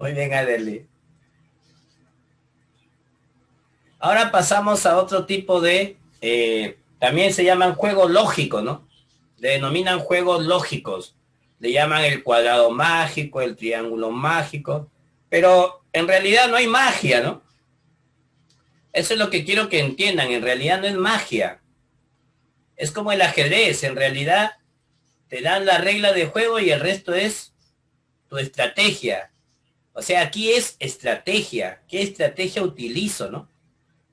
Muy bien, Adeli. Ahora pasamos a otro tipo de, también se llaman juegos lógicos, ¿no? Le denominan juegos lógicos. Le llaman el cuadrado mágico, el triángulo mágico, pero en realidad no hay magia, ¿no? Eso es lo que quiero que entiendan. En realidad no es magia. Es como el ajedrez. En realidad te dan la regla de juego y el resto es tu estrategia. O sea, aquí es estrategia. ¿Qué estrategia utilizo, no?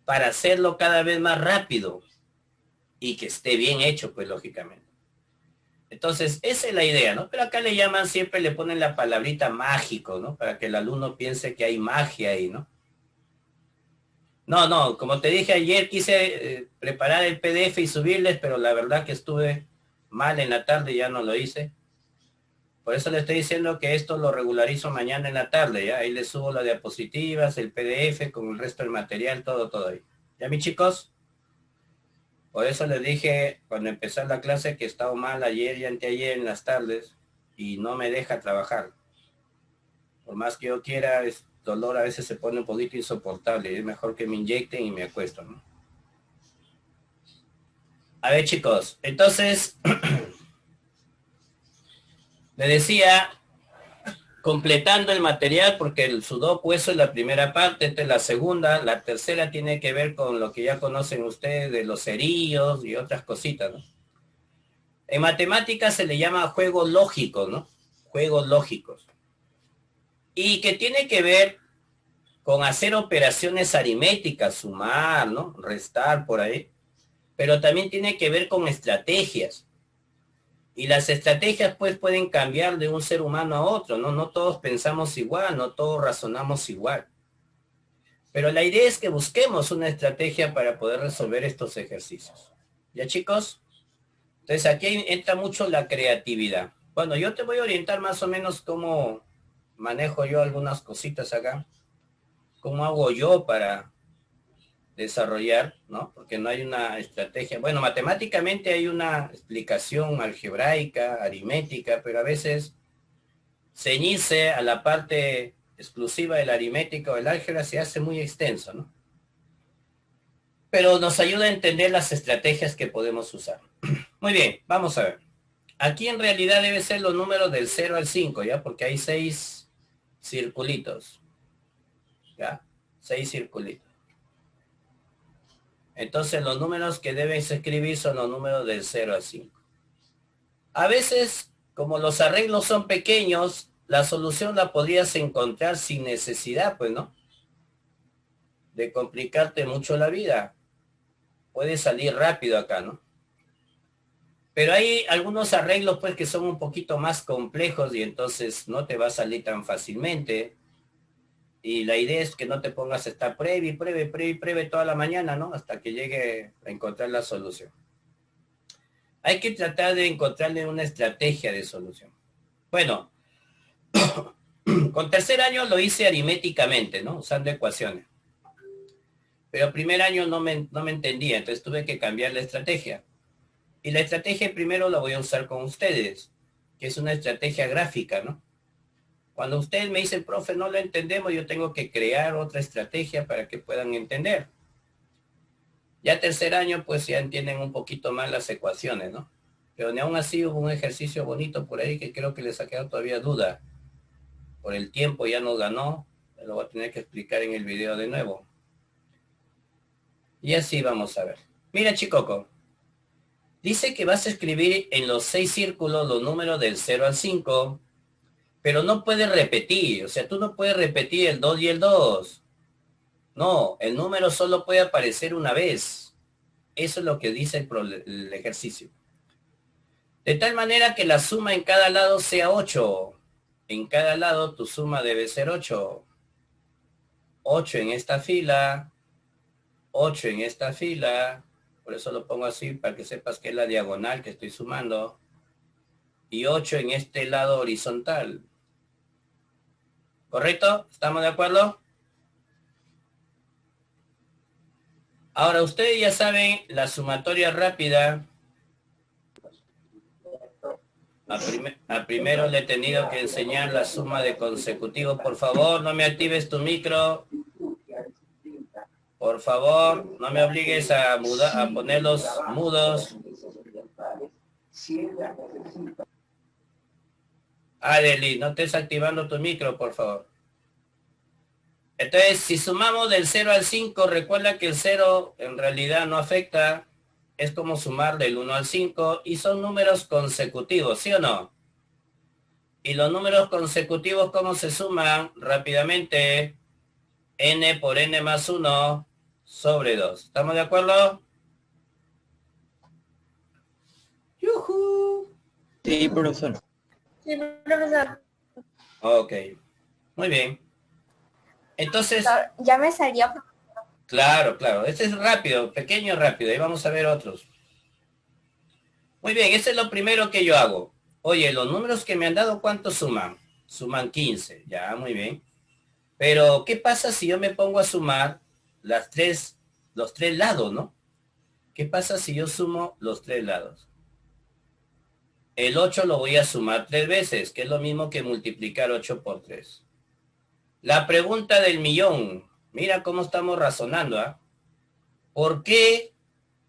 Para hacerlo cada vez más rápido y que esté bien hecho, pues lógicamente. Entonces, esa es la idea, ¿no? Pero acá le llaman, siempre le ponen la palabrita mágico, ¿no? Para que el alumno piense que hay magia ahí, ¿no? No, no, como te dije ayer, quise preparar el PDF y subirles, pero la verdad que estuve mal en la tarde y ya no lo hice. Por eso le estoy diciendo que esto lo regularizo mañana en la tarde, ¿ya? Ahí les subo las diapositivas, el PDF con el resto del material, todo, todo ahí. ¿Ya, mis chicos? Por eso les dije cuando empezó la clase que estaba mal ayer y anteayer en las tardes y no me deja trabajar. Por más que yo quiera, el dolor a veces se pone un poquito insoportable. Es mejor que me inyecten y me acuesto, ¿no? A ver, chicos, entonces le decía, completando el material, porque el sudoku eso es la primera parte, esta es la segunda, la tercera tiene que ver con lo que ya conocen ustedes de los cerillos y otras cositas, ¿no? En matemáticas se le llama juegos lógicos, ¿no? Juegos lógicos. Y que tiene que ver con hacer operaciones aritméticas, sumar, ¿no? Restar por ahí. Pero también tiene que ver con estrategias. Y las estrategias pues pueden cambiar de un ser humano a otro, ¿no? No todos pensamos igual, no todos razonamos igual. Pero la idea es que busquemos una estrategia para poder resolver estos ejercicios. ¿Ya, chicos? Entonces aquí entra mucho la creatividad. Bueno, yo te voy a orientar más o menos cómo manejo yo algunas cositas acá. Cómo hago yo para desarrollar, ¿no? Porque no hay una estrategia. Bueno, matemáticamente hay una explicación algebraica, aritmética, pero a veces ceñirse a la parte exclusiva de la aritmética o del álgebra se hace muy extenso, ¿no? Pero nos ayuda a entender las estrategias que podemos usar. Muy bien, vamos a ver. Aquí en realidad debe ser los números del 0 al 5, ¿ya? Porque hay 6 circulitos, ¿ya? 6 circulitos. Entonces los números que debes escribir son los números del 0 al 5. A veces, como los arreglos son pequeños, la solución la podrías encontrar sin necesidad, pues, ¿no? De complicarte mucho la vida. Puedes salir rápido acá, ¿no? Pero hay algunos arreglos, pues, que son un poquito más complejos y entonces no te va a salir tan fácilmente. Y la idea es que no te pongas a estar pruebe y pruebe, pruebe y pruebe toda la mañana, ¿no? Hasta que llegue a encontrar la solución. Hay que tratar de encontrarle una estrategia de solución. Bueno, con tercer año lo hice aritméticamente, ¿no? Usando ecuaciones. Pero primer año no me entendía, entonces tuve que cambiar la estrategia. Y la estrategia primero la voy a usar con ustedes, que es una estrategia gráfica, ¿no? Cuando ustedes me dicen, profe, no lo entendemos, yo tengo que crear otra estrategia para que puedan entender. Ya tercer año, pues ya entienden un poquito más las ecuaciones, ¿no? Pero ni aún así hubo un ejercicio bonito por ahí que creo que les ha quedado todavía duda. Por el tiempo ya nos ganó, lo voy a tener que explicar en el video de nuevo. Y así vamos a ver. Mira, Chicoco, dice que vas a escribir en los 6 círculos los números del 0 al 5, pero no puedes repetir, o sea, tú no puedes repetir el 2 y el 2. No, el número solo puede aparecer una vez. Eso es lo que dice el ejercicio. De tal manera que la suma en cada lado sea 8. En cada lado tu suma debe ser 8. 8 en esta fila, 8 en esta fila, por eso lo pongo así para que sepas que es la diagonal que estoy sumando, y 8 en este lado horizontal. ¿Correcto? ¿Estamos de acuerdo? Ahora ustedes ya saben la sumatoria rápida A primero le he tenido que enseñar la suma de consecutivos. Por favor, no me actives tu micro. Por favor, no me obligues a ponerlos mudos. Adeli, no estés activando tu micro, por favor. Entonces, si sumamos del 0 al 5, recuerda que el 0 en realidad no afecta. Es como sumar del 1 al 5 y son números consecutivos, ¿sí o no? Y los números consecutivos, ¿cómo se suman? Rápidamente, n por n más 1 sobre 2. ¿Estamos de acuerdo? ¡Yujú! Sí, profesor. Sí, profesor. Ok, muy bien. Entonces, Ya me salió. claro, claro. Este es rápido, pequeño rápido. Ahí vamos a ver otros. Muy bien, ese es lo primero que yo hago. Oye, los números que me han dado, ¿cuántos suman? Suman 15. Ya, muy bien. Pero, ¿qué pasa si yo me pongo a sumar los tres lados, ¿no? ¿Qué pasa si yo sumo los tres lados? El 8 lo voy a sumar 3 veces, que es lo mismo que multiplicar 8 por 3. La pregunta del millón. Mira cómo estamos razonando, ¿ah? ¿Por qué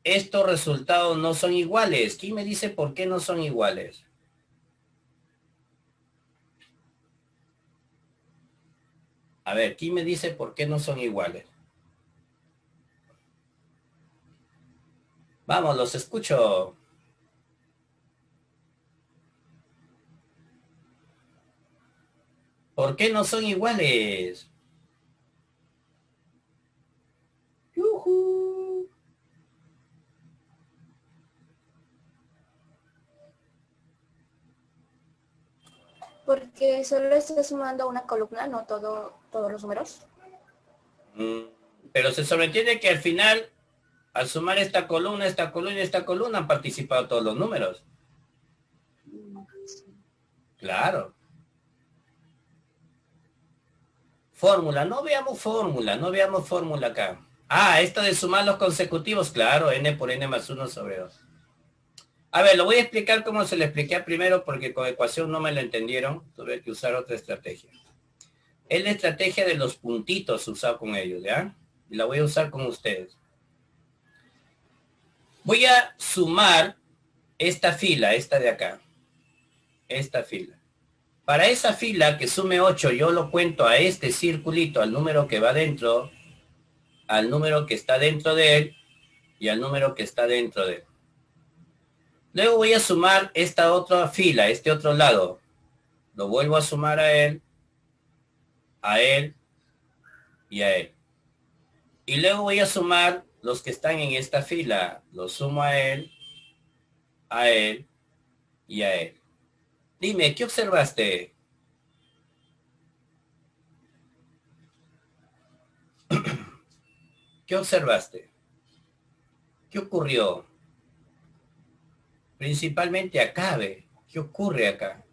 estos resultados no son iguales? ¿Quién me dice por qué no son iguales? A ver, ¿quién me dice por qué no son iguales? Vamos, los escucho. ¿Por qué no son iguales? ¡Yujú! Porque solo estoy sumando una columna, no todos los números. Pero se sobreentiende que al final, al sumar esta columna, y esta columna, han participado todos los números. Claro. Fórmula, no veamos fórmula acá. Ah, esto de sumar los consecutivos, claro, n por n más 1 sobre 2. A ver, lo voy a explicar como se lo expliqué primero porque con ecuación no me lo entendieron. Tuve que usar otra estrategia. Es la estrategia de los puntitos usado con ellos, ¿ya? Y la voy a usar con ustedes. Voy a sumar esta fila, esta de acá. Esta fila. Para esa fila que sume 8, yo lo cuento a este circulito, al número que va dentro, al número que está dentro de él y al número que está dentro de él. Luego voy a sumar esta otra fila, este otro lado. Lo vuelvo a sumar a él y a él. Y luego voy a sumar los que están en esta fila. Los sumo a él y a él. Dime, ¿qué observaste? ¿Qué observaste? ¿Qué ocurrió? Principalmente acá, ¿ve? ¿Qué ocurre acá?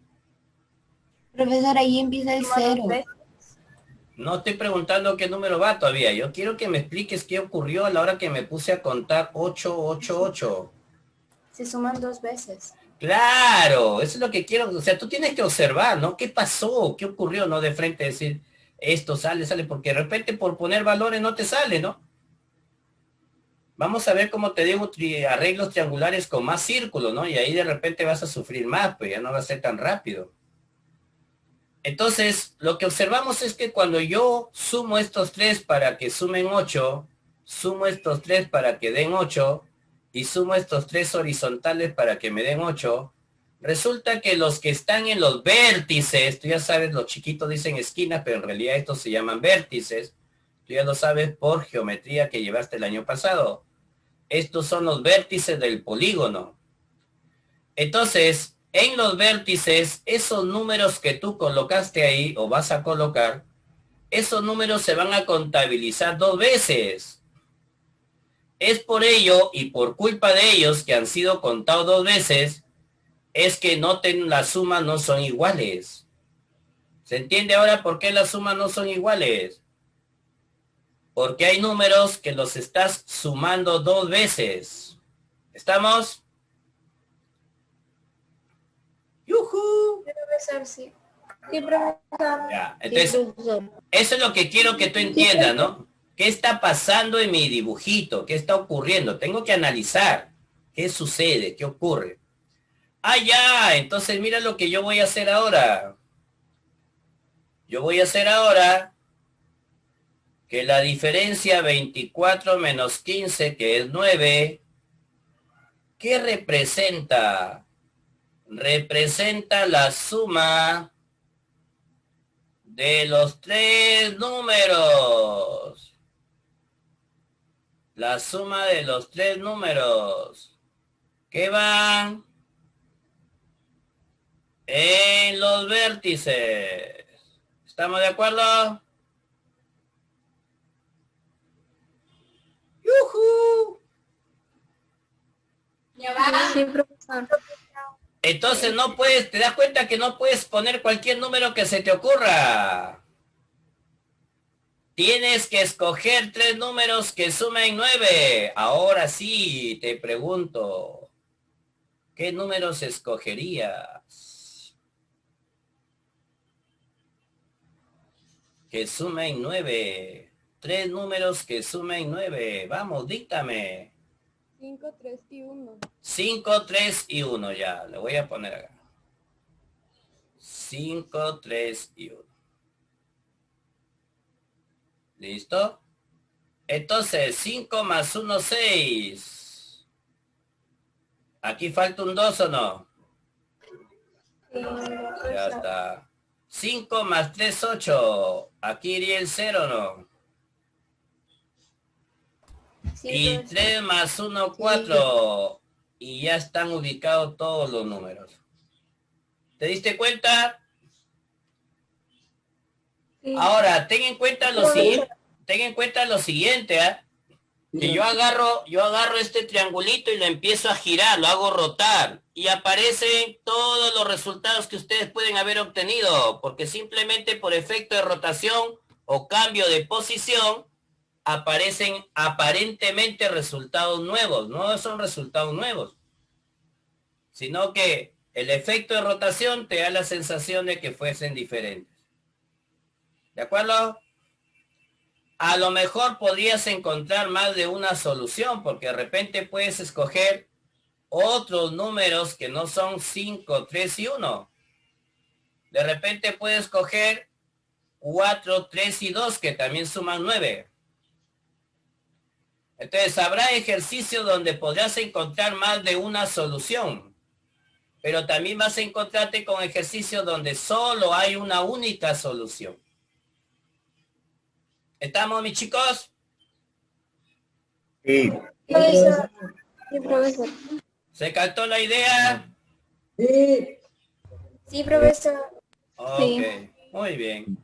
Profesor, ahí empieza el cero. No estoy preguntando qué número va todavía. Yo quiero que me expliques qué ocurrió a la hora que me puse a contar 888. Se suman 2 veces. Claro, eso es lo que quiero. O sea, tú tienes que observar, ¿no? ¿Qué pasó? ¿Qué ocurrió? No de frente decir, esto sale, porque de repente por poner valores no te sale, ¿no? Vamos a ver cómo te digo arreglos triangulares con más círculos, ¿no? Y ahí de repente vas a sufrir más, pues ya no va a ser tan rápido. Entonces, lo que observamos es que cuando yo sumo estos 3 para que sumen 8, sumo estos 3 para que den 8, y sumo estos 3 horizontales para que me den 8, resulta que los que están en los vértices, tú ya sabes, los chiquitos dicen esquinas, pero en realidad estos se llaman vértices, tú ya lo sabes por geometría que llevaste el año pasado. Estos son los vértices del polígono. Entonces, en los vértices, esos números que tú colocaste ahí o vas a colocar, esos números se van a contabilizar 2 veces. Es por ello y por culpa de ellos que han sido contados 2 veces, es que noten las sumas no son iguales. ¿Se entiende ahora por qué las sumas no son iguales? Porque hay números que los estás sumando 2 veces. ¿Estamos? ¡Yujú! Profesor, sí. Sí, profesor. Ya, Sí, entonces, profesor. eso es lo que quiero que tú entiendas, ¿no? ¿Qué está pasando en mi dibujito? ¿Qué está ocurriendo? Tengo que analizar qué sucede, qué ocurre. Ah, ya, entonces mira lo que yo voy a hacer ahora. Yo voy a hacer ahora que la diferencia 24 menos 15, que es 9, ¿qué representa? Representa la suma de los tres números. La suma de los tres números que van en los vértices. ¿Estamos de acuerdo? ¡Yujú! Sí, profesor. Entonces no puedes, te das cuenta que no puedes poner cualquier número que se te ocurra. Tienes que escoger tres números que sumen 9. Ahora sí, te pregunto, ¿qué números escogerías? Que sumen 9. Tres números que sumen 9. Vamos, díctame. 5, 3 y 1. 5, 3 y 1 ya. Le voy a poner acá. 5, 3 y 1. ¿Listo? Entonces, 5 más 1, 6. ¿Aquí falta un 2 o no? Sí, Ya profesor. está. 5 más 3, 8. Aquí iría el 0, ¿no? Sí, Y profesor. 3 más 1, Sí. 4. Y ya están ubicados todos los números. ¿Te diste cuenta? Sí. Ahora, ten en cuenta lo Profesor. siguiente. Ten en cuenta lo siguiente, ¿ah? Que yo agarro este triangulito y lo empiezo a girar, lo hago rotar y aparecen todos los resultados que ustedes pueden haber obtenido, porque simplemente por efecto de rotación o cambio de posición aparecen aparentemente resultados nuevos, no son resultados nuevos, sino que el efecto de rotación te da la sensación de que fuesen diferentes. ¿De acuerdo? A lo mejor podrías encontrar más de una solución, porque de repente puedes escoger otros números que no son 5, 3 y 1. De repente puedes coger 4, 3 y 2 que también suman 9. Entonces habrá ejercicios donde podrás encontrar más de una solución, pero también vas a encontrarte con ejercicios donde solo hay una única solución. ¿Estamos, mis chicos? Sí. Profesor. Sí, profesor. ¿Se captó la idea? Sí. Sí, profesor. Ok, Sí. muy bien.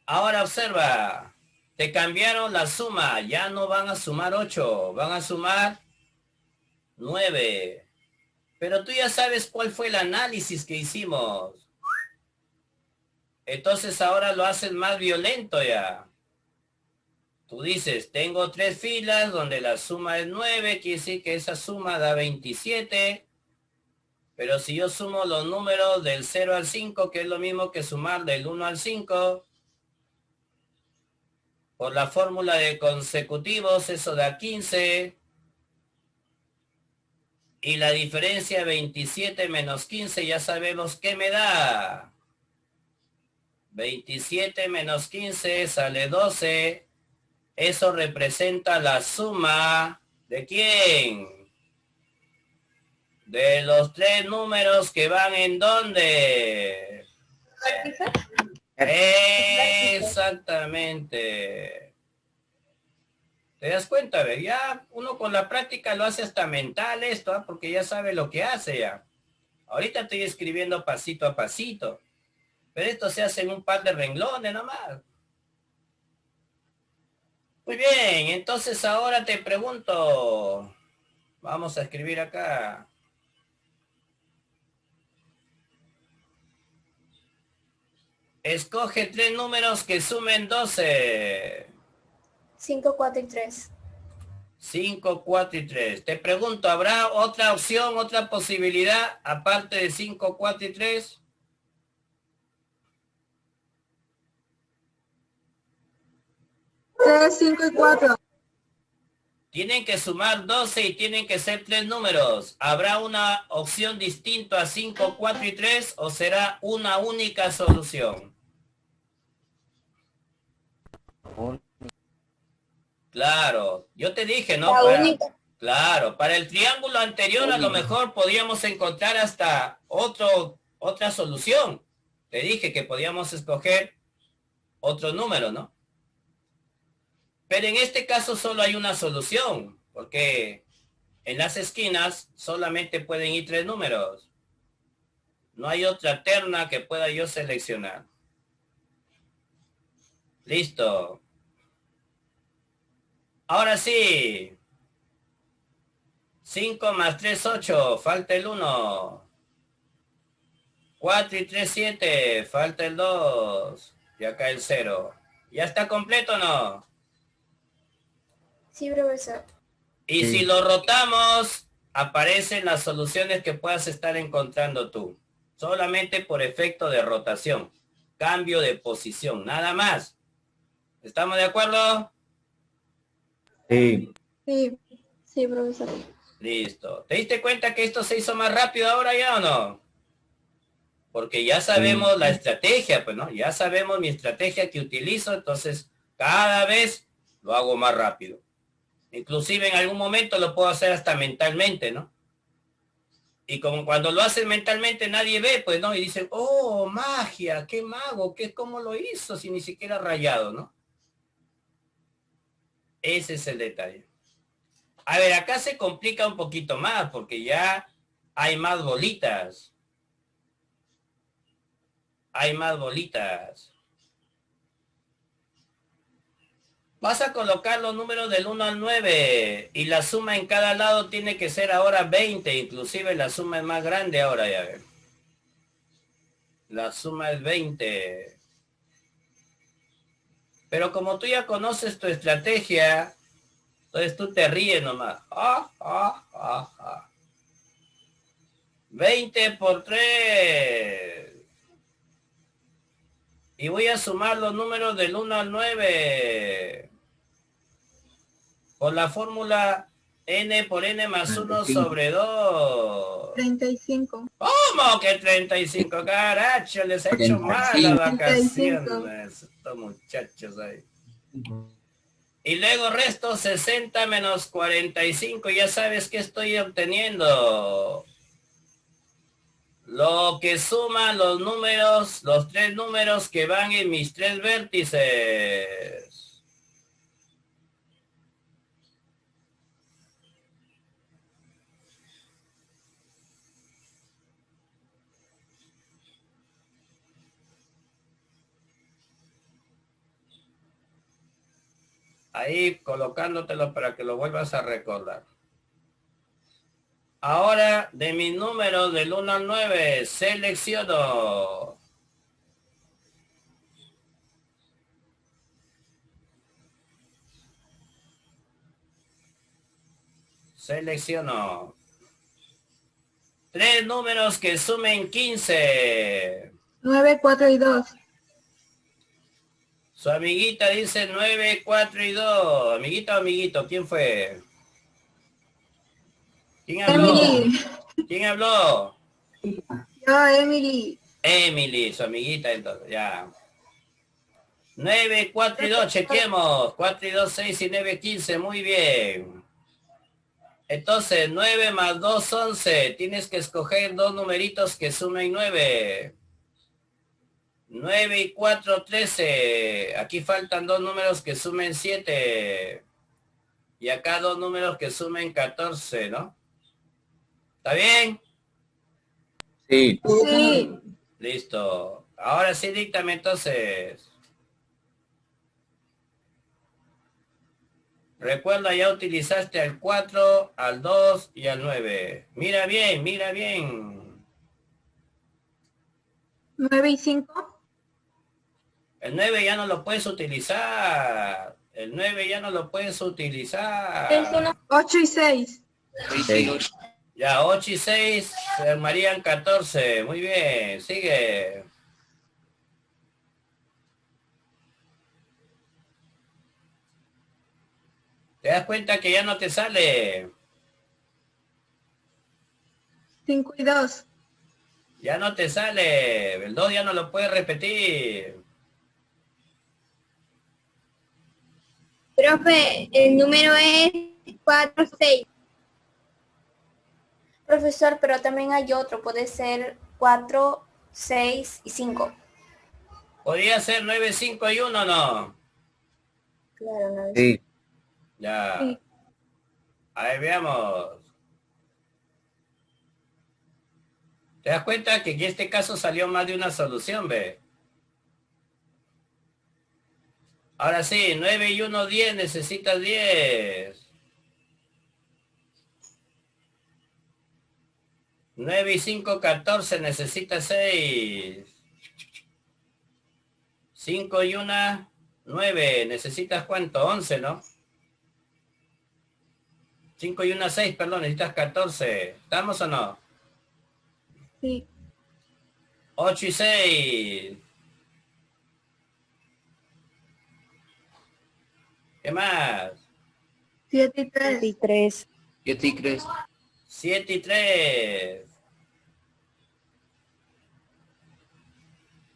Ahora observa, te cambiaron la suma, ya no van a sumar 8, van a sumar 9. Pero tú ya sabes cuál fue el análisis que hicimos. Entonces ahora lo haces más violento ya. Tú dices, tengo tres filas donde la suma es 9, quiere decir que esa suma da 27. Pero si yo sumo los números del 0 al 5, que es lo mismo que sumar del 1 al 5, por la fórmula de consecutivos, eso da 15. Y la diferencia 27 menos 15 ya sabemos qué me da. 27 menos 15 sale 12. Eso representa la suma ¿de quién? De los tres números que van en dónde. Exactamente. ¿Te das cuenta? ¿Ve? Ya uno con la práctica lo hace hasta mental esto, ¿eh? Porque ya sabe lo que hace ya. Ahorita estoy escribiendo pasito a pasito. Pero esto se hace en un par de renglones nomás. Muy bien, entonces ahora te pregunto. Vamos a escribir acá. Escoge tres números que sumen 12. 5, 4 y 3. 5, 4 y 3. Te pregunto, ¿habrá otra opción, otra posibilidad aparte de 5, 4 y 3? 3, 5 y 4. Tienen que sumar 12 y tienen que ser 3 números. ¿Habrá una opción distinta a 5, 4 y 3 o será una única solución? Claro, yo te dije, ¿no? La única. Claro, para el triángulo anterior a lo mejor podíamos encontrar hasta otra solución. Te dije que podíamos escoger otro número, ¿no? Pero en este caso solo hay una solución, porque en las esquinas solamente pueden ir 3 números. No hay otra terna que pueda yo seleccionar. Listo. Ahora sí. 5 más 3, 8. Falta el 1. 4 y 3, 7. Falta el 2. Y acá el 0. ¿Ya está completo o no? Sí, profesor. Y si lo rotamos, aparecen las soluciones que puedas estar encontrando tú. Solamente por efecto de rotación. Cambio de posición. Nada más. ¿Estamos de acuerdo? Sí. Sí. Sí, profesor. Listo. ¿Te diste cuenta que esto se hizo más rápido ahora ya o no? Porque ya sabemos la estrategia, pues, ¿no? Ya sabemos mi estrategia que utilizo, entonces cada vez lo hago más rápido. Inclusive en algún momento lo puedo hacer hasta mentalmente, ¿no? Y como cuando lo haces mentalmente nadie ve, pues, ¿no? Y dicen, oh, magia, qué mago, cómo lo hizo si ni siquiera rayado, ¿no? Ese es el detalle. A ver, acá se complica un poquito más porque ya hay más bolitas. Hay más bolitas. Vas a colocar los números del 1 al 9 y la suma en cada lado tiene que ser ahora 20, inclusive la suma es más grande ahora, ya ver. La suma es 20. Pero como tú ya conoces tu estrategia, entonces tú te ríes nomás. 20 por 3. Y voy a sumar los números del 1 al 9. Con la fórmula n por n más 1 sobre 2. 35. ¿Cómo que 35? Caracho, les ha hecho mal las 35. vacaciones. Estos muchachos ahí. Y luego resto 60 menos 45. Ya sabes que estoy obteniendo. Lo que suman los números, los 3 números que van en mis 3 vértices. Ahí colocándotelo para que lo vuelvas a recordar. Ahora, de mis números del 1 al 9, selecciono. Selecciono. 3 números que sumen 15. 9, 4 y 2. Su amiguita dice 9, 4 y 2. Amiguita o amiguito, ¿quién fue? ¿Quién habló? Emily. ¿Quién habló? Yo, Emily. Emily, su amiguita entonces, ya. 9, 4 y 2, chequemos. 4 y 2, 6 y 9, 15, muy bien. Entonces, 9 más 2, 11. Tienes que escoger 2 numeritos que sumen 9. 9 y 4, 13. Aquí faltan 2 números que sumen 7. Y acá 2 números que sumen 14, ¿no? ¿Está bien? Sí. Sí. Listo. Ahora sí, díctame entonces. Recuerda, ya utilizaste al 4, al 2 y al 9. Mira bien, mira bien. 9 y 5. El 9 ya no lo puedes utilizar. El 9 ya no lo puedes utilizar. 8 y 6. Seis. Ya, 8 y 6 se armarían 14. Muy bien, sigue. ¿Te das cuenta que ya no te sale? 5 y 2. Ya no te sale. El 2 ya no lo puedes repetir. Profe, el número es 4, 6. Profesor, pero también hay otro, puede ser 4, 6 y 5. ¿Podría ser 9, 5 y 1 no? Claro, no es. Sí. Ya. Sí. A ver, veamos. ¿Te das cuenta que en este caso salió más de una solución, ve? Ahora sí, 9 y 1, 10, necesitas 10. 9 y 5, 14, necesitas 6. 5 y 1, 9, necesitas ¿cuánto? 11, ¿no? 5 y 1, 6, perdón, necesitas 14. ¿Estamos o no? Sí. 8 y 6. ¿Qué más? 7 y 3. 3. ¿Qué te crees? 7 y 3.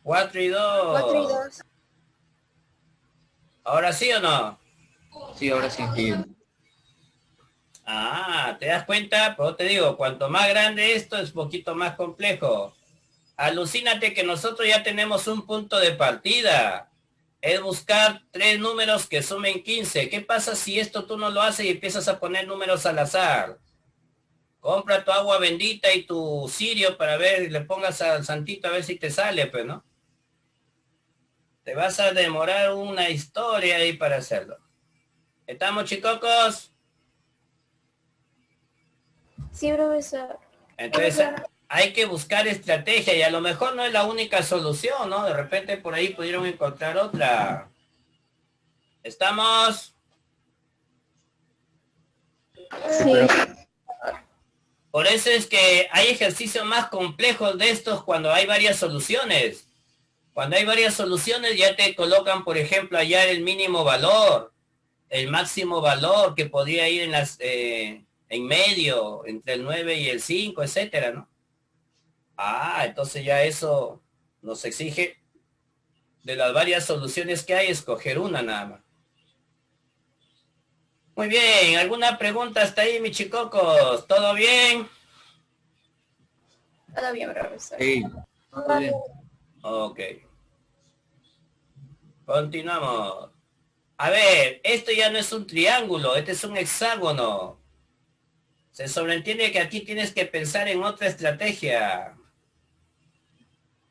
4 y 4 y 2. 2. ¿Ahora sí o no? Sí, ahora sí. Sí. Ah, ¿te das cuenta? Pero te digo, cuanto más grande esto es poquito más complejo. Alucínate que nosotros ya tenemos un punto de partida. Es buscar 3 números que sumen 15. ¿Qué pasa si esto tú no lo haces y empiezas a poner números al azar? Compra tu agua bendita y tu cirio para ver, le pongas al santito a ver si te sale, pues, ¿no? Te vas a demorar una historia ahí para hacerlo. ¿Estamos, chicocos? Sí, profesor. Entonces hay que buscar estrategia y a lo mejor no es la única solución, ¿no? De repente por ahí pudieron encontrar otra. ¿Estamos? Sí. Por eso es que hay ejercicios más complejos de estos cuando hay varias soluciones. Cuando hay varias soluciones ya te colocan, por ejemplo, allá el mínimo valor, el máximo valor que podría ir en las en medio, entre el 9 y el 5, etcétera, ¿no? Ah, entonces ya eso nos exige de las varias soluciones que hay, escoger una nada más. Muy bien, ¿alguna pregunta hasta ahí, mis chicocos? ¿Todo bien? Todo bien, profesor. Sí. Todo bien. Ok. Continuamos. A ver, esto ya no es un triángulo, este es un hexágono. Se sobreentiende que aquí tienes que pensar en otra estrategia.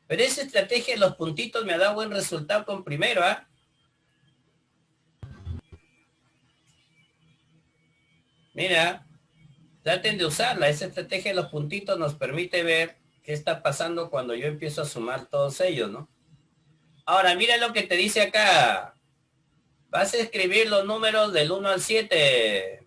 Pero esa estrategia de los puntitos me ha dado buen resultado con primero, ¿ah? Mira, traten de usarla. Esa estrategia de los puntitos nos permite ver qué está pasando cuando yo empiezo a sumar todos ellos, ¿no? Ahora, mira lo que te dice acá. Vas a escribir los números del 1 al 7.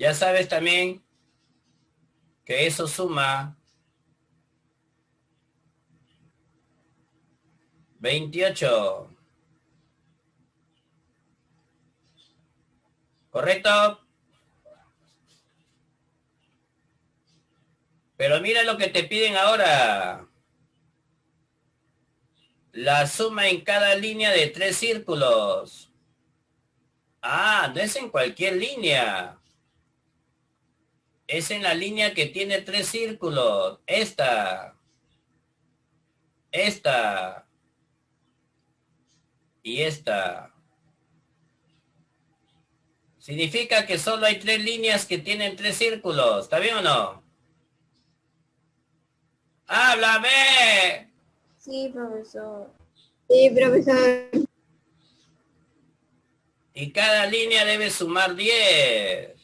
Ya sabes también que eso suma 28. ¿Correcto? Pero mira lo que te piden ahora. La suma en cada línea de 3 círculos. Ah, no es en cualquier línea. Es en la línea que tiene 3 círculos. Esta y esta. Significa que solo hay 3 líneas que tienen 3 círculos. ¿Está bien o no? ¡Háblame! Sí, profesor. Sí, profesor. Y cada línea debe sumar 10.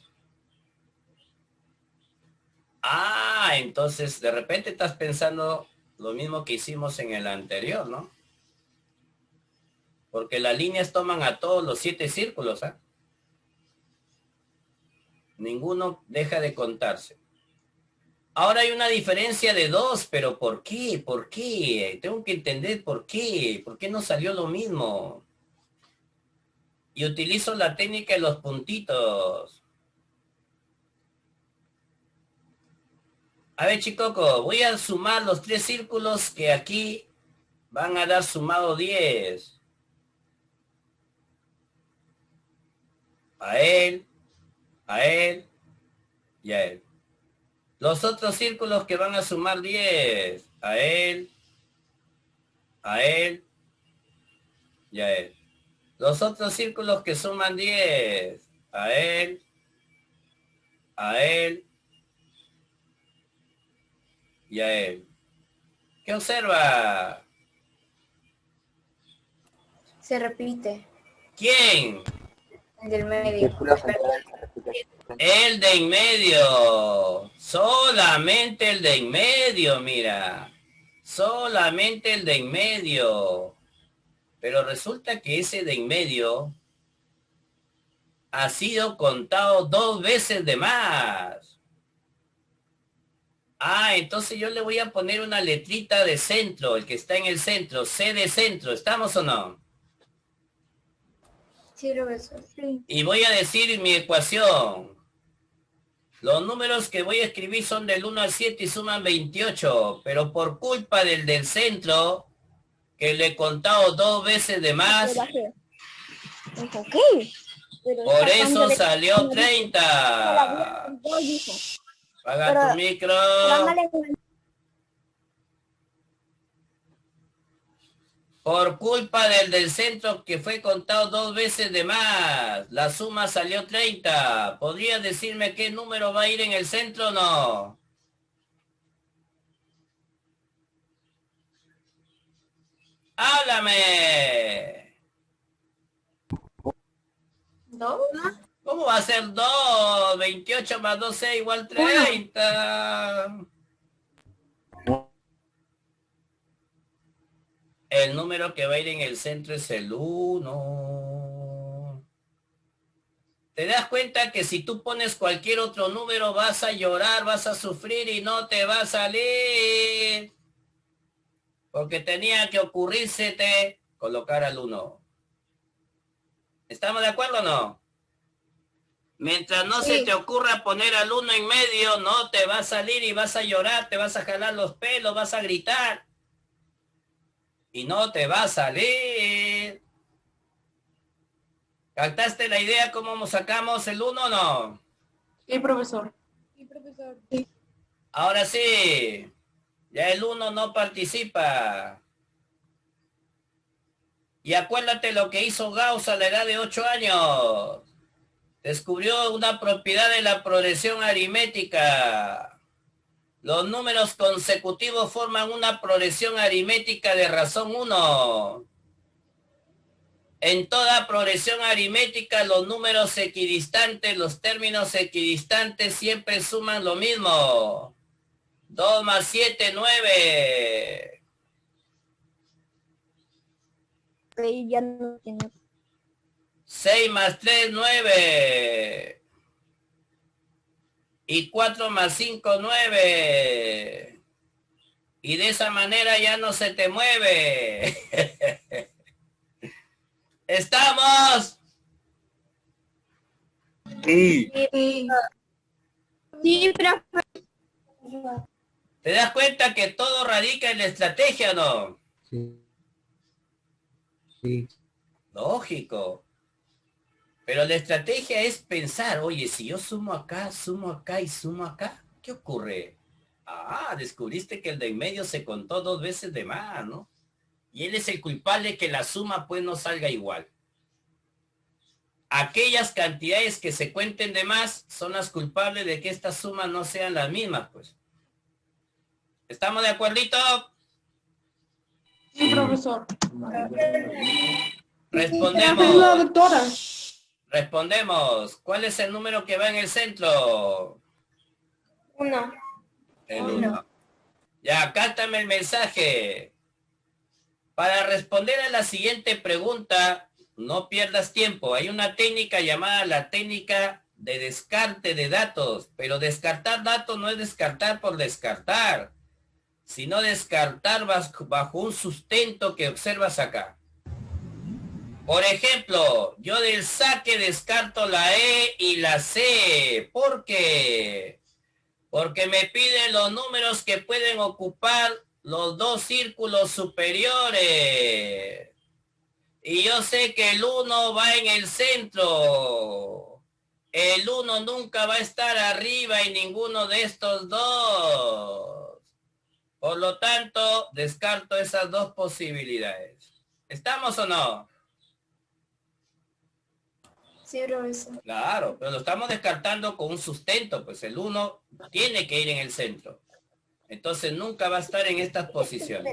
Ah, entonces de repente estás pensando lo mismo que hicimos en el anterior, ¿no? Porque las líneas toman a todos los 7 círculos, ¿ah? Ninguno deja de contarse. Ahora hay una diferencia de 2, pero ¿por qué? ¿Por qué? Tengo que entender por qué. ¿Por qué no salió lo mismo? Y utilizo la técnica de los puntitos. A ver, Chicoco, voy a sumar los 3 círculos que aquí van a dar sumado 10. A él, a él y a él. Los otros círculos que van a sumar 10. A él y a él. Los otros círculos que suman 10. A él y a él. ¿Qué observa? Se repite. ¿Quién? El del medio. El de en medio. Solamente el de en medio, mira. Solamente el de en medio. Pero resulta que ese de en medio ha sido contado 2 veces de más. Ah, entonces yo le voy a poner una letrita de centro, el que está en el centro, C de centro. ¿Estamos o no? Sí, profesor. Sí. Y voy a decir mi ecuación. Los números que voy a escribir son del 1 al 7 y suman 28, pero por culpa del centro, que le he contado 2 veces de más, por eso salió 30. Apaga tu micro. Por culpa del centro que fue contado 2 veces de más, la suma salió 30. ¿Podrías decirme qué número va a ir en el centro o no? ¡Háblame! ¿2? ¿Cómo va a ser 2? 28 más 12 igual 30. El número que va a ir en el centro es el 1. ¿Te das cuenta que si tú pones cualquier otro número vas a llorar, vas a sufrir y no te va a salir? Porque tenía que ocurrírsete colocar al 1. ¿Estamos de acuerdo o no? Mientras no se te ocurra poner al 1 en medio, no te va a salir y vas a llorar, te vas a jalar los pelos, vas a gritar. Y no te va a salir. ¿Captaste la idea cómo sacamos el 1 o no? Sí, profesor. Ahora sí. Ya el 1 no participa. Y acuérdate lo que hizo Gauss a la edad de 8 años. Descubrió una propiedad de la progresión aritmética. Los números consecutivos forman una progresión aritmética de razón 1. En toda progresión aritmética, los números equidistantes, los términos equidistantes siempre suman lo mismo. 2 más 7, 9. Ya no tiene. 6 más 3, 9. Y 4 más 5, 9. Y de esa manera ya no se te mueve. ¡Estamos! Sí. Sí, profe. ¿Te das cuenta que todo radica en la estrategia o no? Sí. Lógico. Pero la estrategia es pensar, oye, si yo sumo acá y sumo acá, ¿qué ocurre? Ah, descubriste que el de en medio se contó 2 veces de más, ¿no? Y él es el culpable que la suma pues no salga igual. Aquellas cantidades que se cuenten de más son las culpables de que estas sumas no sean las mismas, pues. ¿Estamos de acuerdito? Sí, profesor. Respondemos. doctora. Respondemos. ¿Cuál es el número que va en el centro? 1. El 1. Ya, cántame el mensaje. Para responder a la siguiente pregunta, no pierdas tiempo. Hay una técnica llamada la técnica de descarte de datos, pero descartar datos no es descartar por descartar, sino descartar bajo un sustento que observas acá. Por ejemplo, yo del saque descarto la E y la C. ¿Por qué? Porque me piden los números que pueden ocupar los dos círculos superiores. Y yo sé que el 1 va en el centro. El 1 nunca va a estar arriba en ninguno de estos dos. Por lo tanto, descarto esas dos posibilidades. ¿Estamos o no? Sí, profesor. Claro, pero lo estamos descartando con un sustento, pues el 1 tiene que ir en el centro. Entonces nunca va a estar en estas posiciones.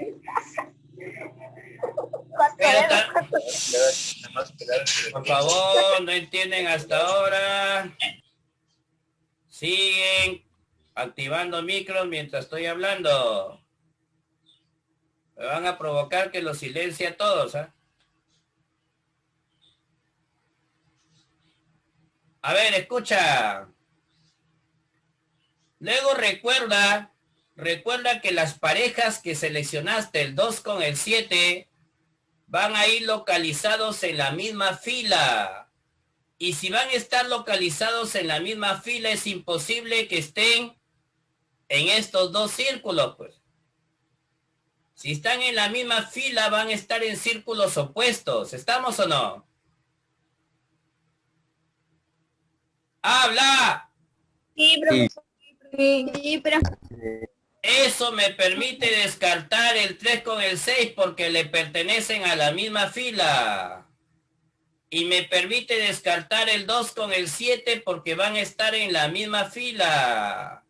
Pero por favor, no entienden hasta ahora. Siguen activando micros mientras estoy hablando. Me van a provocar que los silencie a todos, ¿eh? A ver, escucha. Luego recuerda que las parejas que seleccionaste, el 2 con el 7, van a ir localizados en la misma fila. Y si van a estar localizados en la misma fila, es imposible que estén en estos dos círculos, pues. Si están en la misma fila, van a estar en círculos opuestos. ¿Estamos o no? ¡Habla! Sí, profesor. Sí, pero Eso me permite descartar el 3 con el 6 porque le pertenecen a la misma fila. Y me permite descartar el 2 con el 7 porque van a estar en la misma fila.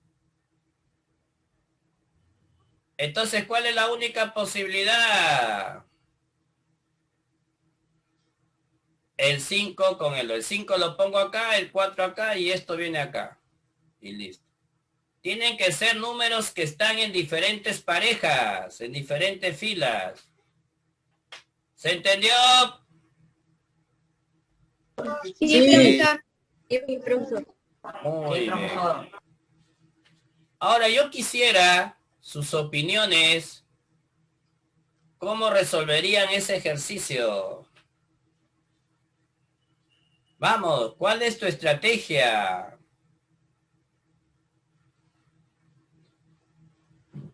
Entonces, ¿cuál es la única posibilidad? El 5 con el 5 lo pongo acá, el 4 acá y esto viene acá. Y listo. Tienen que ser números que están en diferentes parejas, en diferentes filas. ¿Se entendió? sí, profesor. Sí, profesor. Muy bien. Ahora yo quisiera sus opiniones. ¿Cómo resolverían ese ejercicio? Vamos, ¿cuál es tu estrategia?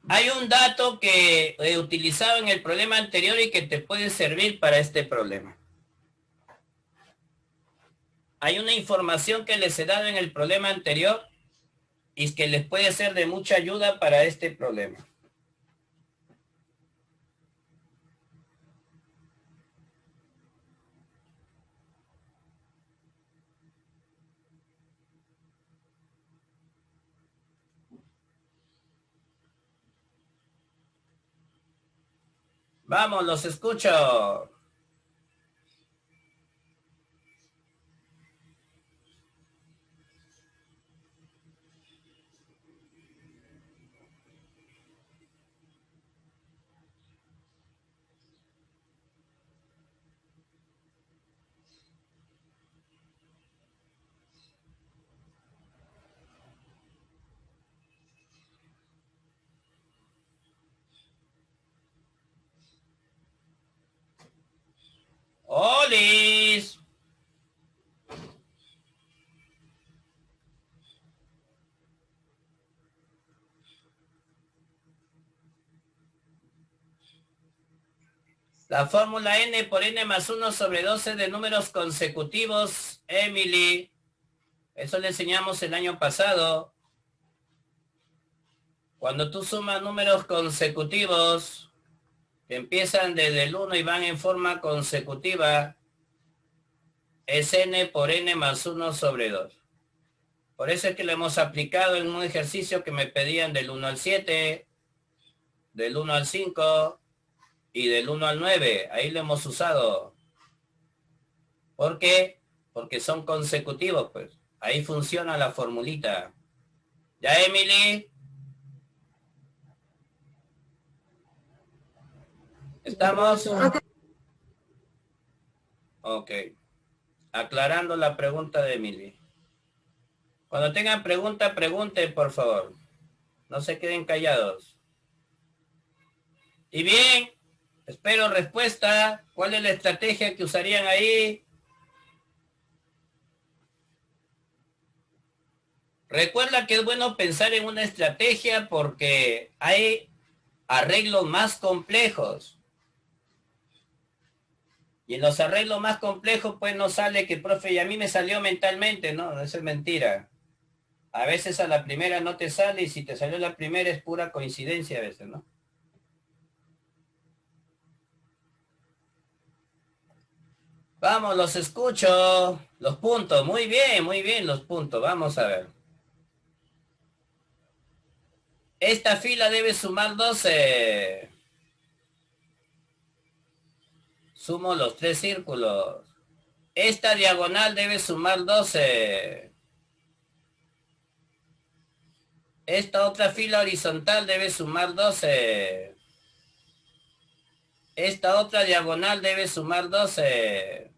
Hay un dato que he utilizado en el problema anterior y que te puede servir para este problema. Hay una información que les he dado en el problema anterior y que les puede ser de mucha ayuda para este problema. Vamos, los escucho. ¡Olis! La fórmula n por n más 1 sobre 12 de números consecutivos, Emily. Eso le enseñamos el año pasado. Cuando tú sumas números consecutivos, que empiezan desde el 1 y van en forma consecutiva, es n por n más 1 sobre 2. Por eso es que lo hemos aplicado en un ejercicio que me pedían del 1 al 7, del 1 al 5 y del 1 al 9. Ahí lo hemos usado. ¿Por qué? Porque son consecutivos, pues. Ahí funciona la formulita. ¿Ya, Emily? ¿Estamos? Ok. Ok. Aclarando la pregunta de Emily. Cuando tengan pregunta, pregunten, por favor. No se queden callados. Y bien, espero respuesta. ¿Cuál es la estrategia que usarían ahí? Recuerda que es bueno pensar en una estrategia porque hay arreglos más complejos. Y en los arreglos más complejos, pues no sale que, profe, y a mí me salió mentalmente, ¿no? Eso es mentira. A veces a la primera no te sale y si te salió la primera es pura coincidencia a veces, ¿no? Vamos, los escucho. Los puntos. Muy bien los puntos. Vamos a ver. Esta fila debe sumar 12. Sumo los 3 círculos. Esta diagonal debe sumar 12. Esta otra fila horizontal debe sumar 12. Esta otra diagonal debe sumar 12.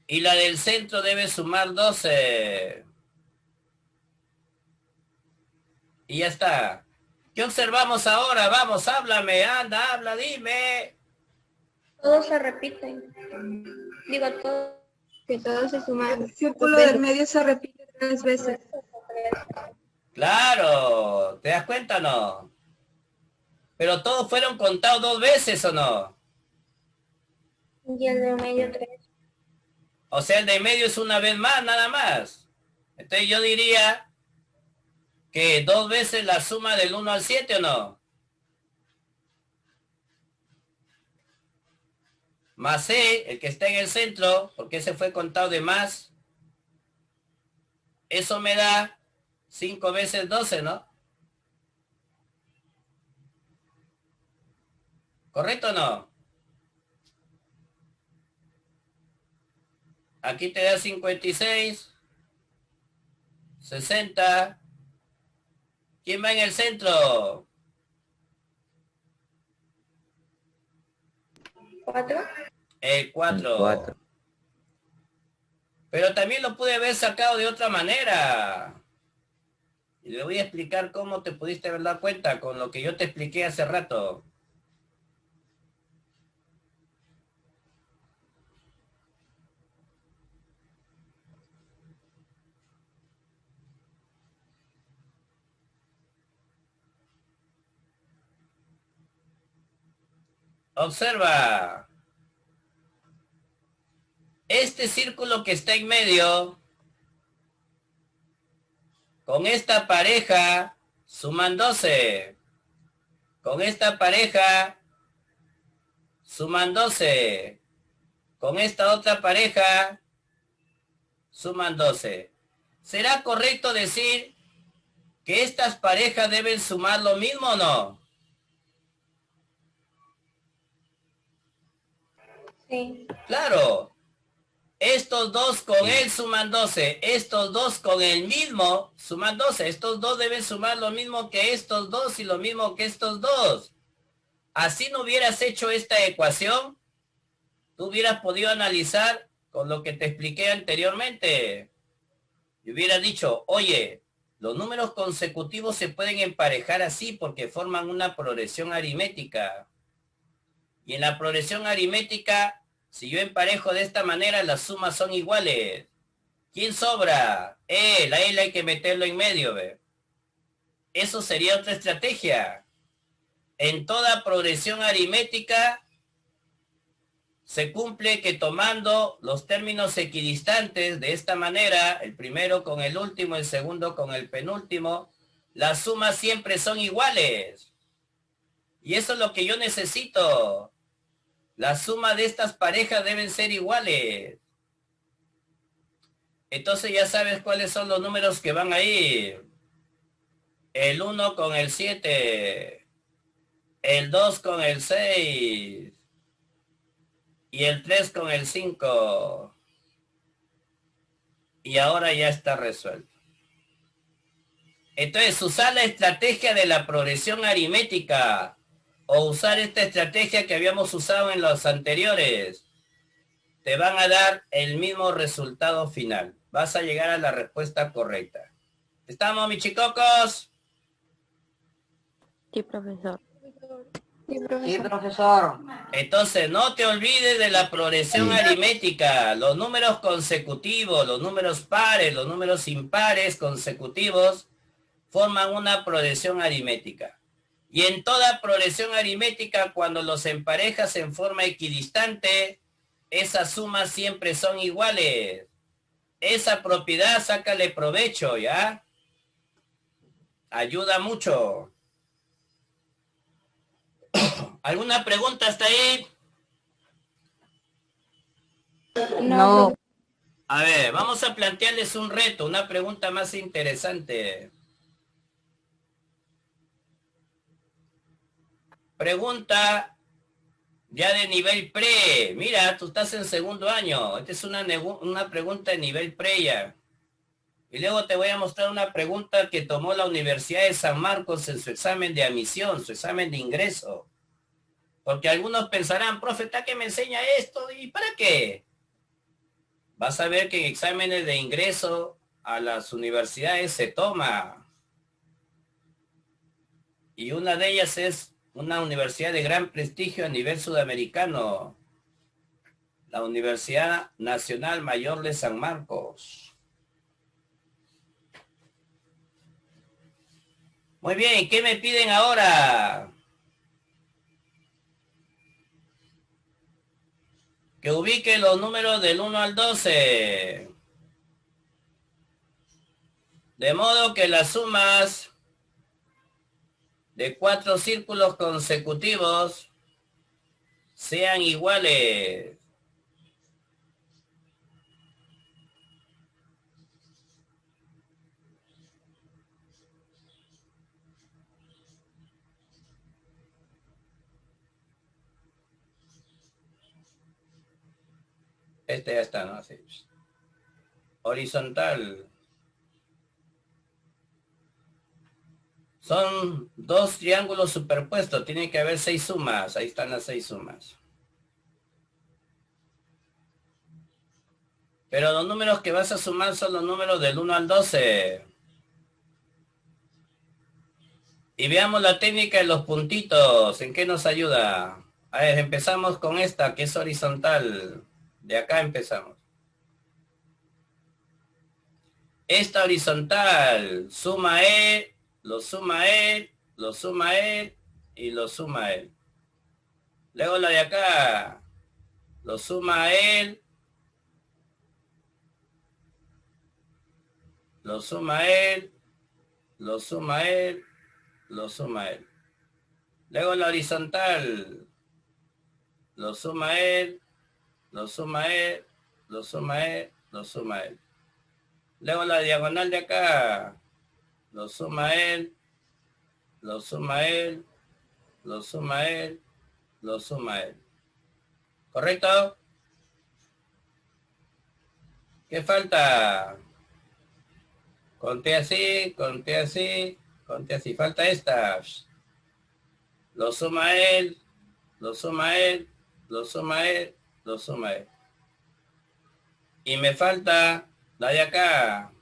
Y la del centro debe sumar 12. Y ya está. ¿Qué observamos ahora? Vamos, háblame, anda, habla, dime. Todos se repiten. Digo, todo. Que todos se suman. El círculo del medio se repite 3 veces. Claro, ¿te das cuenta o no? Pero todos fueron contados 2 veces o no. Y el de medio 3. O sea, el de medio es una vez más, nada más. Entonces yo diría que 2 veces la suma del 1 al 7 o no. Más C, el que está en el centro, porque ese fue contado de más. Eso me da 5 veces 12, ¿no? ¿Correcto o no? Aquí te da 56, 60. ¿Quién va en el centro? 4. El 4. Pero también lo pude haber sacado de otra manera. Y le voy a explicar cómo te pudiste haber dado cuenta con lo que yo te expliqué hace rato. Observa. Este círculo que está en medio, con esta pareja, suman 12. Con esta pareja, suman 12. Con esta otra pareja, suman 12. ¿Será correcto decir que estas parejas deben sumar lo mismo o no? Sí. Claro. Estos dos con él suman 12. Estos dos con el mismo suman 12. Estos dos deben sumar lo mismo que estos dos y lo mismo que estos dos. Así no hubieras hecho esta ecuación, tú hubieras podido analizar con lo que te expliqué anteriormente. Y hubieras dicho, oye, los números consecutivos se pueden emparejar así porque forman una progresión aritmética. Y en la progresión aritmética, si yo emparejo de esta manera, las sumas son iguales. ¿Quién sobra? Él, a él hay que meterlo en medio, ¿ve? Eso sería otra estrategia. En toda progresión aritmética se cumple que tomando los términos equidistantes de esta manera, el primero con el último, el segundo con el penúltimo, las sumas siempre son iguales. Y eso es lo que yo necesito. La suma de estas parejas deben ser iguales. Entonces ya sabes cuáles son los números que van a ir. El 1 con el 7, el 2 con el 6 y el 3 con el 5. Y ahora ya está resuelto. Entonces, usar la estrategia de la progresión aritmética o usar esta estrategia que habíamos usado en los anteriores, te van a dar el mismo resultado final. Vas a llegar a la respuesta correcta. ¿Estamos, mis chicocos? Sí, profesor. Sí, Sí, profesor. profesor. Entonces, no te olvides de la progresión aritmética, los números consecutivos, los números pares, los números impares consecutivos forman una progresión aritmética. Y en toda progresión aritmética, cuando los emparejas en forma equidistante, esas sumas siempre son iguales. Esa propiedad, sácale provecho, ¿ya? Ayuda mucho. ¿Alguna pregunta hasta ahí? No. A ver, vamos a plantearles un reto, una pregunta más interesante. Pregunta ya de nivel pre. Mira, tú estás en segundo año. Esta es una pregunta de nivel pre ya. Y luego te voy a mostrar una pregunta que tomó la Universidad de San Marcos en su examen de admisión, su examen de ingreso. Porque algunos pensarán, profe, ¿está que me enseña esto? ¿Y para qué? Vas a ver que en exámenes de ingreso a las universidades se toma. Y una de ellas es una universidad de gran prestigio a nivel sudamericano, la Universidad Nacional Mayor de San Marcos. Muy bien, ¿qué me piden ahora? Que ubique los números del 1 al 12. De modo que las sumas de 4 círculos consecutivos sean iguales. Este ya está, ¿no? Así. Horizontal. Son dos triángulos superpuestos. Tiene que haber 6 sumas. Ahí están las 6 sumas. Pero los números que vas a sumar son los números del 1 al 12. Y veamos la técnica de los puntitos. ¿En qué nos ayuda? A ver, empezamos con esta, que es horizontal. De acá empezamos. Esta horizontal, suma él, lo suma él, lo suma él y lo suma él. Luego la de acá, lo suma él, lo suma él, lo suma él, lo suma él. Luego la horizontal, lo suma él, lo suma él, lo suma él, lo suma él. Luego la diagonal de acá, lo suma él, lo suma él, lo suma él, lo suma él. ¿Correcto? ¿Qué falta? Conté así, conté así, conté así. Falta esta. Lo suma él, lo suma él, lo suma él, lo suma él. Y me falta la de acá.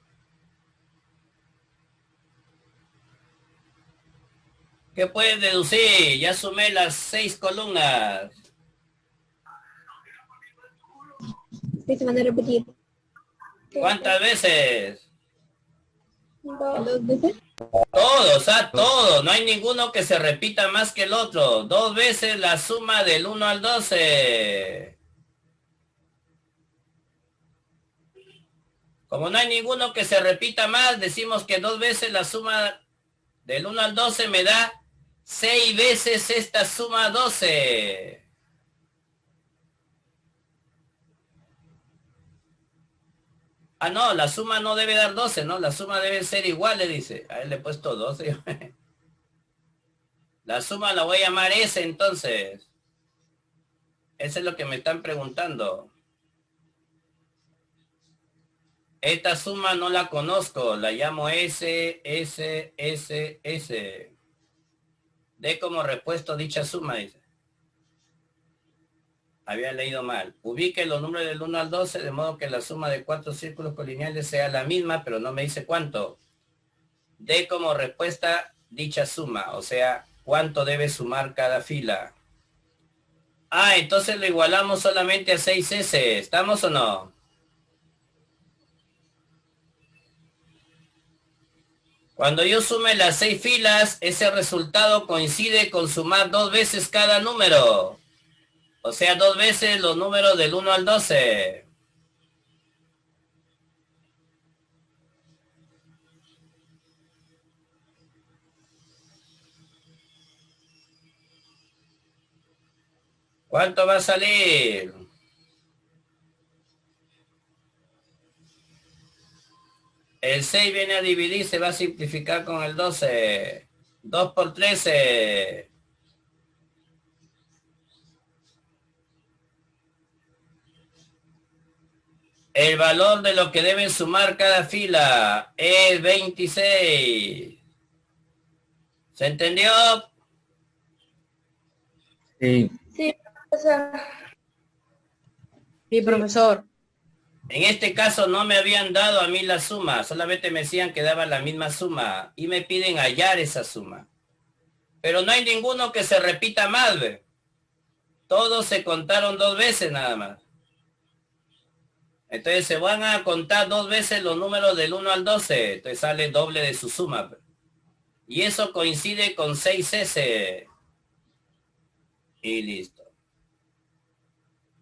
¿Qué puedes deducir? Ya sumé las 6 columnas. Sí, se van a repetir. ¿Cuántas veces? ¿Dos veces? Todos, todos. No hay ninguno que se repita más que el otro. 2 veces la suma del 1 al 12. Como no hay ninguno que se repita más, decimos que 2 veces la suma del 1 al 12 me da 6 veces esta suma 12. Ah, no, la suma no debe dar 12, ¿no? La suma debe ser igual, le dice. A él le he puesto 12. La suma la voy a llamar S entonces. Eso es lo que me están preguntando. Esta suma no la conozco, la llamo S, S, S, S. Dé como respuesta dicha suma, dice. Había leído mal. Ubique los números del 1 al 12 de modo que la suma de 4 círculos colineales sea la misma, pero no me dice cuánto. Dé como respuesta dicha suma, o sea, cuánto debe sumar cada fila. Ah, entonces lo igualamos solamente a 6S. ¿Estamos o no? Cuando yo sume las 6 filas, ese resultado coincide con sumar 2 veces cada número. O sea, 2 veces los números del 1 al 12. ¿Cuánto va a salir? El 6 viene a dividir, se va a simplificar con el 12. 2 por 13. El valor de lo que deben sumar cada fila es 26. ¿Se entendió? Sí. Sí, profesor. Sí, profesor. En este caso no me habían dado a mí la suma, solamente me decían que daba la misma suma y me piden hallar esa suma. Pero no hay ninguno que se repita más, ¿ve? Todos se contaron 2 veces nada más. Entonces se van a contar 2 veces los números del 1 al 12, entonces sale doble de su suma. Y eso coincide con 6S. Y listo.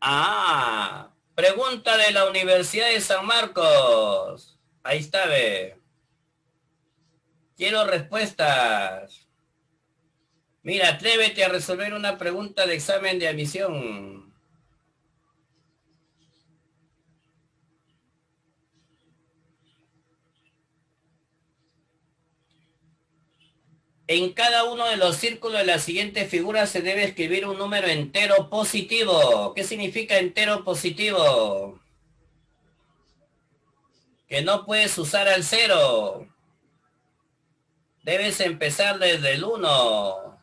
Ah, pregunta de la Universidad de San Marcos. Ahí está, ve. Quiero respuestas. Mira, atrévete a resolver una pregunta de examen de admisión. En cada uno de los círculos de la siguiente figura se debe escribir un número entero positivo. ¿Qué significa entero positivo? Que no puedes usar al 0. Debes empezar desde el 1.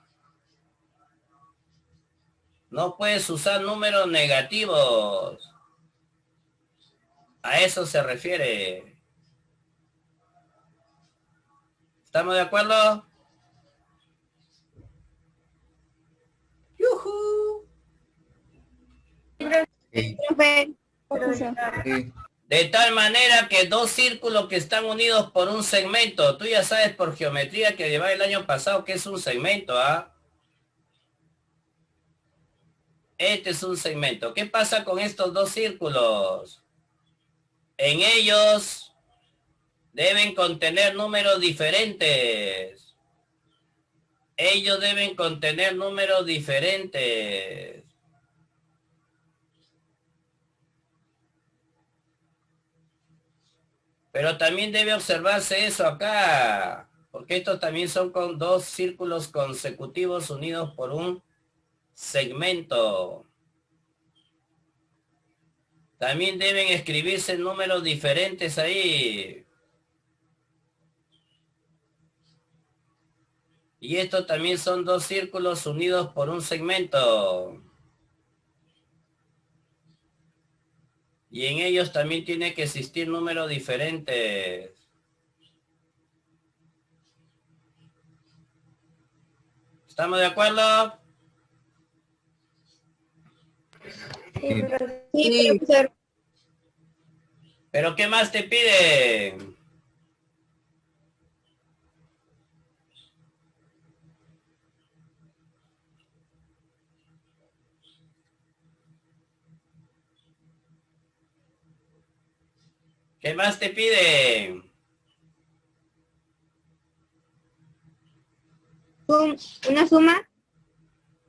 No puedes usar números negativos. A eso se refiere. ¿Estamos de acuerdo? ¡Yujú! Sí. Profesor. Sí. De tal manera que 2 círculos que están unidos por un segmento. Tú ya sabes por geometría que lleva el año pasado que es un segmento, ¿ah? Este es un segmento. ¿Qué pasa con estos 2 círculos? En ellos deben contener números diferentes. Ellos deben contener números diferentes. Pero también debe observarse eso acá, porque estos también son con 2 círculos consecutivos unidos por un segmento. También deben escribirse números diferentes ahí. Y estos también son 2 círculos unidos por un segmento. Y en ellos también tiene que existir números diferentes. ¿Estamos de acuerdo? Sí, profesor. ¿Pero qué más te piden? ¿Qué más te piden? Una suma.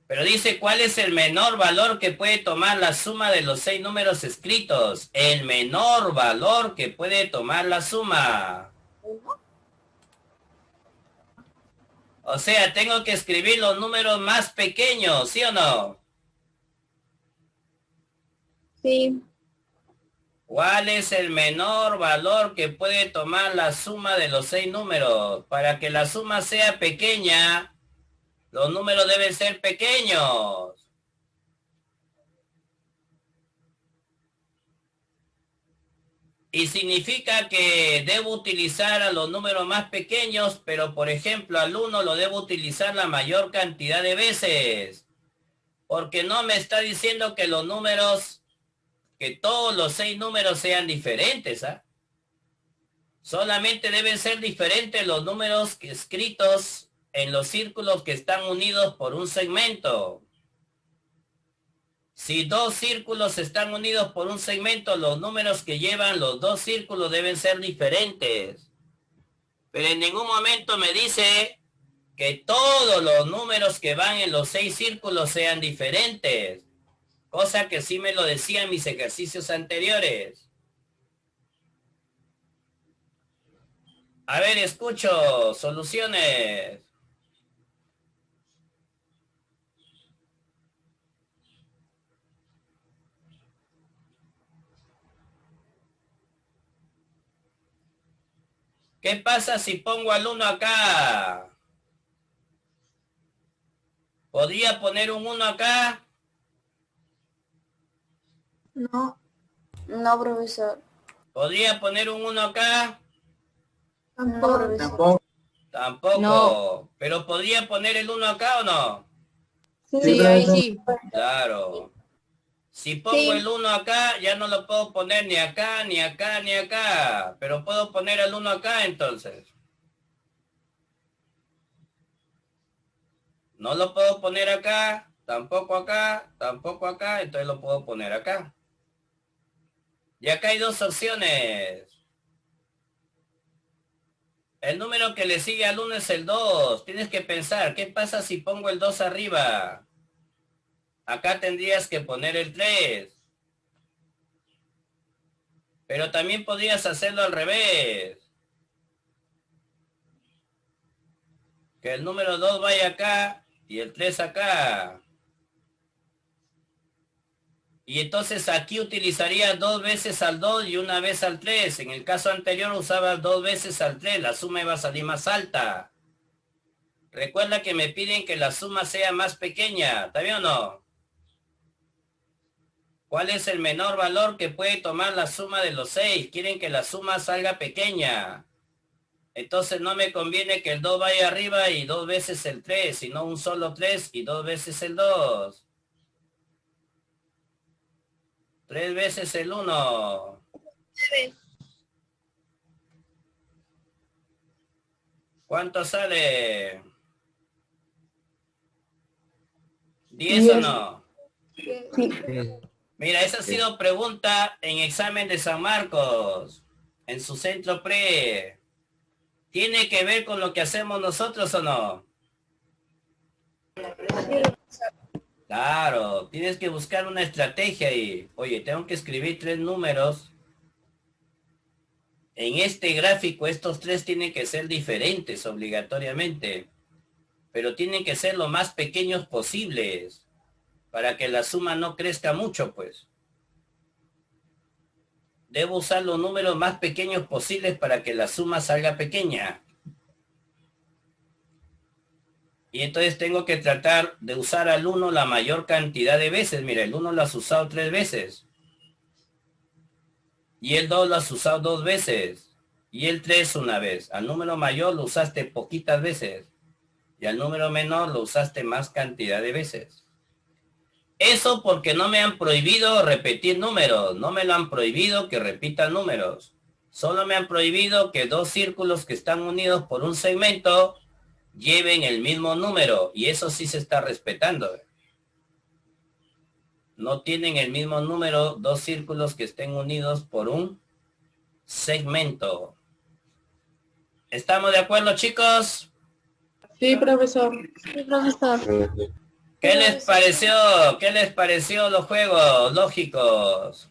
Pero dice cuál es el menor valor que puede tomar la suma de los 6 números escritos. El menor valor que puede tomar la suma. O sea, tengo que escribir los números más pequeños, ¿sí o no? Sí. ¿Cuál es el menor valor que puede tomar la suma de los 6 números? Para que la suma sea pequeña, los números deben ser pequeños. Y significa que debo utilizar a los números más pequeños, pero por ejemplo al 1 lo debo utilizar la mayor cantidad de veces. Porque no me está diciendo que los números, que todos los 6 números sean diferentes, ¿ah? Solamente deben ser diferentes los números escritos en los círculos que están unidos por un segmento. Si 2 círculos están unidos por un segmento, los números que llevan los 2 círculos deben ser diferentes. Pero en ningún momento me dice que todos los números que van en los 6 círculos sean diferentes. Cosa que sí me lo decía en mis ejercicios anteriores. A ver, escucho soluciones. ¿Qué pasa si pongo al 1 acá? ¿Podría poner un 1 acá? No, No, profesor. ¿Podría poner un 1 acá? No, tampoco. profesor. Tampoco. No. ¿Pero podría poner el 1 acá o no? Sí, ahí sí. Claro. Si pongo el 1 acá, ya no lo puedo poner ni acá, ni acá, ni acá. Pero puedo poner el 1 acá entonces. No lo puedo poner acá, tampoco acá, tampoco acá, entonces lo puedo poner acá. Y acá hay 2 opciones. El número que le sigue al 1 es el 2. Tienes que pensar, ¿qué pasa si pongo el 2 arriba? Acá tendrías que poner el 3. Pero también podrías hacerlo al revés. Que el número 2 vaya acá y el 3 acá. Y entonces aquí utilizaría 2 veces al 2 y 1 vez al 3. En el caso anterior usaba 2 veces al 3. La suma iba a salir más alta. Recuerda que me piden que la suma sea más pequeña. ¿Está bien o no? ¿Cuál es el menor valor que puede tomar la suma de los 6? Quieren que la suma salga pequeña. Entonces no me conviene que el 2 vaya arriba y 2 veces el 3, sino un solo 3 y 2 veces el 2. 3 veces el 1. ¿Cuánto sale? 10 o no. Mira, esa ha sido pregunta en examen de San Marcos, en su centro pre. ¿Tiene que ver con lo que hacemos nosotros o no? Claro, tienes que buscar una estrategia ahí. Oye, tengo que escribir 3 números. En este gráfico, estos 3 tienen que ser diferentes obligatoriamente, pero tienen que ser lo más pequeños posibles para que la suma no crezca mucho, pues. Debo usar los números más pequeños posibles para que la suma salga pequeña. Y entonces tengo que tratar de usar al 1 la mayor cantidad de veces. Mira, el 1 lo has usado 3 veces. Y el 2 lo has usado 2 veces. Y el 3 una vez. Al número mayor lo usaste poquitas veces. Y al número menor lo usaste más cantidad de veces. Eso porque no me han prohibido repetir números. No me lo han prohibido que repita números. Solo me han prohibido que 2 círculos que están unidos por un segmento lleven el mismo número. Y eso sí se está respetando. No tienen el mismo número 2 círculos que estén unidos por un segmento. ¿Estamos de acuerdo, chicos? Sí, profesor. Sí, profesor. ¿Qué les pareció? ¿Qué les pareció los juegos lógicos?